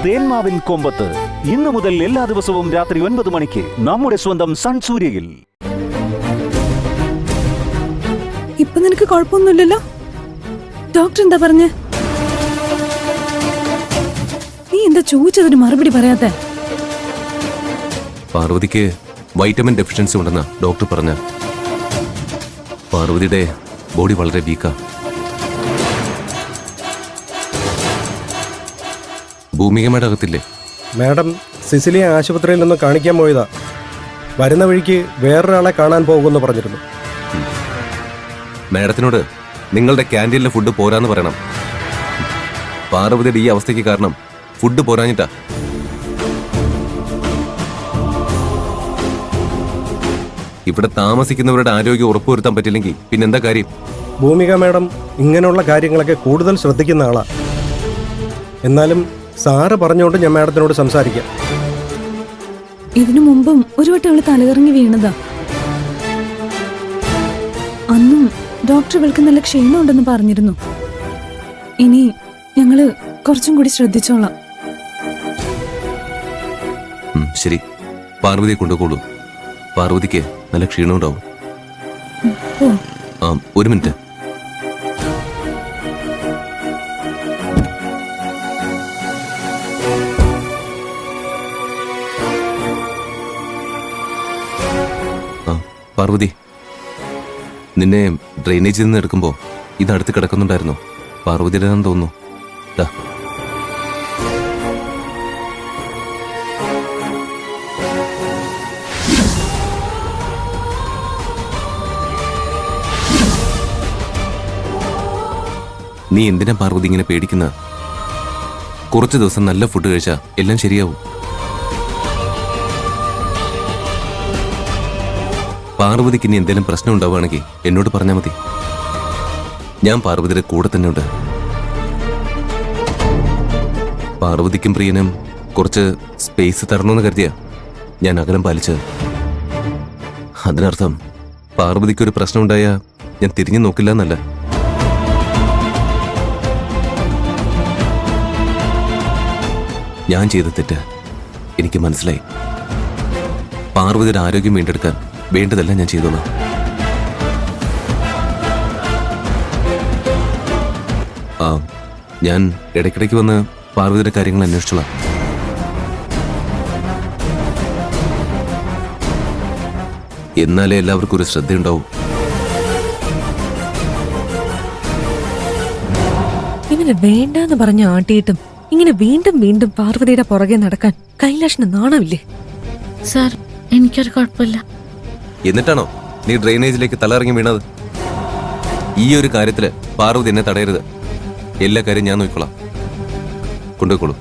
തേന്മാവിൻ കൊമ്പത്ത് ഇന്നു മുതൽ എല്ലാ ദിവസവും രാത്രി 9 മണിക്ക് നമ്മുടെ സ്വന്തം സൺ സൂര്യയിൽ. ഇപ്പൊ നിനക്ക് കുഴപ്പമൊന്നുമില്ലല്ലോ? ഡോക്ടർ എന്താ പറഞ്ഞേ? നീ എന്താ ചോദിച്ചതിന് മറുപടി പറയാത്തെ? പാർവതിക്ക് വൈറ്റമിൻ ഡെഫിഷ്യൻസി ഉണ്ടെന്ന് ഡോക്ടർ പറഞ്ഞ. പാർവതിയുടെ ബോഡി വളരെ വീക്കാ. ഭൂമികമ്മയുടെ അകത്തില്ലേ? മാഡം സിസിലിയെ ആശുപത്രിയിൽ നിന്ന് കാണിക്കാൻ പോയതാ. വരുന്ന വഴിക്ക് വേറൊരാളെ കാണാൻ പോകുമെന്ന് പറഞ്ഞിരുന്നു. മാഡത്തിനോട് നിങ്ങളുടെ ക്യാൻറ്റീനിലെ ഫുഡ് പോരാന്ന് പറയണം. പാർവതിയുടെ ഈ അവസ്ഥയ്ക്ക് കാരണം ഫുഡ് പോരാഞ്ഞിട്ടാ. ഇവിടെ താമസിക്കുന്നവരുടെ ആരോഗ്യം ഉറപ്പുവരുത്താൻ പറ്റില്ലെങ്കിൽ പിന്നെന്താ കാര്യം? ഭൂമിക മാഡം ഇങ്ങനെയുള്ള കാര്യങ്ങളൊക്കെ കൂടുതൽ ശ്രദ്ധിക്കുന്ന ആളാ. എന്നാലും സാറ് പറഞ്ഞുകൊണ്ട് ഞാൻ മാഡത്തിനോട് സംസാരിക്കാം. ഇതിനു മുമ്പും ഒരു വട്ടം അവള് തലകറങ്ങി വീണതാ. അന്നും ഡോക്ടർ ഇവൾക്ക് നല്ല ക്ഷീണമുണ്ടെന്ന് പറഞ്ഞിരുന്നു. ഇനി ഞങ്ങള് കുറച്ചും കൂടി ശ്രദ്ധിച്ചോളാം. ശരി, പാർവതിയെ കൊണ്ടുപോകൂ. പാർവതിക്ക് നല്ല ക്ഷീണമുണ്ടാവും. ഒരു മിനിറ്റ്. പാർവതി, നിന്നെ ഡ്രെയിനേജിൽ നിന്ന് എടുക്കുമ്പോ ഇത് അടുത്ത് കിടക്കുന്നുണ്ടായിരുന്നു. പാർവതിയുടേതാണെന്ന് തോന്നുന്നു. നീ എന്തിനാ പാർവതി ഇങ്ങനെ പേടിക്കുന്ന? കുറച്ചു ദിവസം നല്ല ഫുഡ് കഴിച്ചാൽ എല്ലാം ശരിയാവും. പാർവതിക്ക് ഇനി എന്തെങ്കിലും പ്രശ്നം ഉണ്ടാവുകയാണെങ്കിൽ എന്നോട് പറഞ്ഞാൽ മതി. ഞാൻ പാർവതിയുടെ കൂടെ തന്നെ ഉണ്ട്. പാർവതിക്കും പ്രിയനും കുറച്ച് സ്പേസ് തരണമെന്ന് കരുതിയ ഞാൻ അകലം പാലിച്ചത്. അതിനർത്ഥം പാർവതിക്കൊരു പ്രശ്നം ഉണ്ടായാൽ ഞാൻ തിരിഞ്ഞു നോക്കില്ല എന്നല്ല. ഞാൻ ചെയ്ത തെറ്റ് എനിക്ക് മനസ്സിലായി. പാർവതിയുടെ ആരോഗ്യം വീണ്ടെടുക്കാൻ വേണ്ടതെല്ലാം ഞാൻ ചെയ്തോളാം. ഞാൻ ഇടയ്ക്കിടയ്ക്ക് വന്ന് പാർവതിയുടെ കാര്യങ്ങൾ അന്വേഷിച്ചോളാം. എന്നാലേ എല്ലാവർക്കും ഒരു ശ്രദ്ധയുണ്ടാവും. ഇങ്ങനെ വേണ്ടാന്ന് പറഞ്ഞ ആട്ടിയിട്ടും ഇങ്ങനെ വീണ്ടും വീണ്ടും പാർവതിയുടെ പുറകെ നടക്കാൻ കൈലാഷിന് നാണമില്ലേ? സാർ, എനിക്കൊരു കുഴപ്പമില്ല. എന്നിട്ടാണോ നീ ഡ്രെയിനേജിലേക്ക് തലയിറങ്ങി വീണത്? ഈ ഒരു കാര്യത്തില് പാർവതി എന്നെ തടയരുത്. എല്ലാ കാര്യം ഞാൻ നോക്കിക്കോളാം. കൊണ്ടുപോയിക്കോളൂ.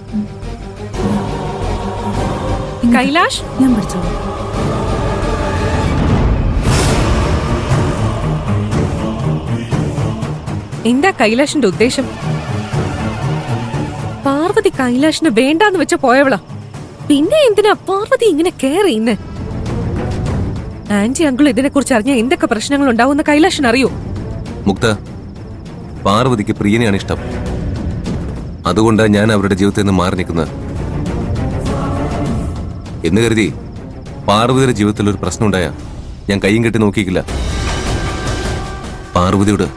കൈലാഷ്, ഞാൻ പഠിച്ചോളാം. എന്താ കൈലാഷിന്റെ ഉദ്ദേശം? പാർവതി കൈലാഷിന് വേണ്ടാന്ന് വെച്ച പോയവളാ. പിന്നെ എന്തിനാ പാർവതി ഇങ്ങനെ കെയർ ചെയ്യുന്നേ? ആന്റി അങ്കിൾ ഇതിനെ കുറിച്ച് അറിഞ്ഞാൽ എന്തൊക്കെ പ്രശ്നങ്ങൾ ഉണ്ടാവുന്ന കൈലാഷിന് അറിയോ? മുക്ത, പാർവതിക്ക് പ്രിയനെയാണ് ഇഷ്ടം. അതുകൊണ്ടാണ് ഞാൻ അവരുടെ ജീവിതത്തിൽ നിന്ന് മാറി നിൽക്കുന്നത്. എന്ന് കരുതി പാർവതിയുടെ ജീവിതത്തിൽ ഒരു പ്രശ്നം ഉണ്ടായാൽ ഞാൻ കയ്യും കെട്ടി നോക്കിയില്ല. പാർവതിയോട്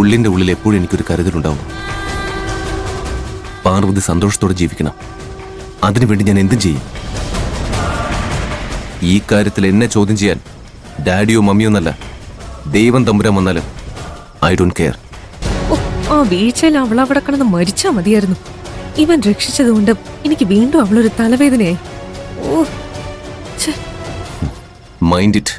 ഉള്ളിന്റെ ഉള്ളിൽ എപ്പോഴും എനിക്കൊരു കരുതലുണ്ടാവും. പാർവതി സന്തോഷത്തോടെ ജീവിക്കണം. അതിനുവേണ്ടി ഞാൻ എന്തും ചെയ്യും. ഈ കാര്യത്തിൽ എന്നെ ചോദ്യം ചെയ്യാൻ ഡാഡിയോ മമ്മിയോ എന്നല്ല, ദൈവം തമ്പുരാൻ വന്നാലും ഐ ഡോണ്ട് കെയർ. ആ വീഴ്ചയിൽ അവൾ അവിടെ കിടന്ന് മരിച്ചാ മതിയായിരുന്നു. ഇവൻ രക്ഷിച്ചതുകൊണ്ട് എനിക്ക് വീണ്ടും അവളൊരു തലവേദനയായി. Mind it.